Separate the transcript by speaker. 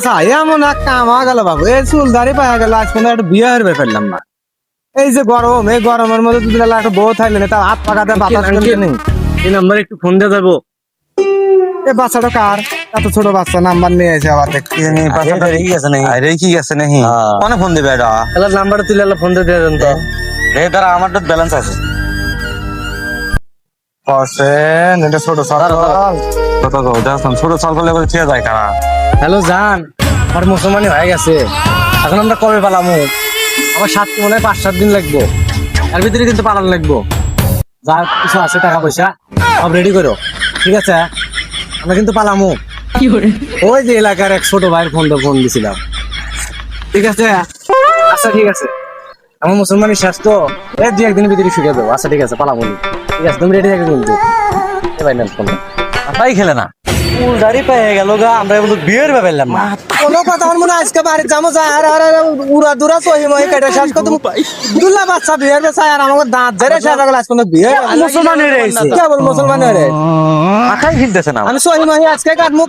Speaker 1: আচ্ছা এমন এক কাম হয়ে গেল বাবু, এই চুল দাড়ি পাওয়া গেল, আজ পর্যন্ত একটা বিয়ে হারবে ফেললাম না। এই যে গরম, এই গরমের মধ্যে যদি একটা বউ থাকলে না, তার হাত পাকাতে বাতাস নেই।
Speaker 2: এই নাম্বারে একটু ফোন দিয়ে যাবো।
Speaker 1: এই বাচ্চাটা কার? এত ছোট বাচ্চা নাম্বার নিয়ে এসে আবার দেখছি
Speaker 2: এটা রেখে গেছে নাকি?
Speaker 3: রেখে গেছে নাকি? কোনে ফোন দিবে এটা?
Speaker 2: তাহলে নাম্বারটা তুলে ফোন দিয়ে দেন তো।
Speaker 3: রে তারা আমার তো ব্যালেন্স আছে।
Speaker 1: বসেন, এটা ছোট সরকার
Speaker 3: কত গো যাচ্ছেন ছোট চাল করলে বলে ছেড়ে যায় কারা?
Speaker 2: হ্যালো জান, আমার মুসলমানি হয়ে গেছে, এখন আমরা কবে পালামু? আমার সাথে মনে হয় 5-7 দিন লাগবো, এর ভিতরে কিন্তু পালানো লাগবো। যা কিছু আছে টাকা পয়সা সব রেডি করো, ঠিক আছে? আমরা কিন্তু পালামু। ওই যে এলাকার এক ছোট ভাইয়ের ফোন দিছিলাম, ঠিক আছে? আচ্ছা ঠিক আছে, আমার মুসলমানি শেষ তো, এই 2-1 দিনের ভিতরে শিখে দেবো। আচ্ছা ঠিক আছে, পালামু। ঠিক আছে, তুমি রেডি থাকো কিন্তু। এ ভাই নেন ফোন।
Speaker 3: তাই খেলে না
Speaker 2: চুল দাড়ি পেয়ে গেল গা, আমরা বলতে বিয়ের ব্যাপারলাম না।
Speaker 1: কোনো কথা আমার মনে হয় আজকে বাড়ি যাবো, আর উড়া দুরা সহি মহি কেটে শেষ করতে দুল্লা বাচ্চা বিয়ের বেচায়, আর আমাকে দাঁত ধরে শেষ হয়ে গেল। আজ কোনো বিয়ে
Speaker 2: মুসলমান হয়ে রয়েছে।
Speaker 1: কে বল মুসলমান রে?
Speaker 3: মাথায় ফিরতেছে না।
Speaker 1: আমি সহি মহি আজকে কাটমু।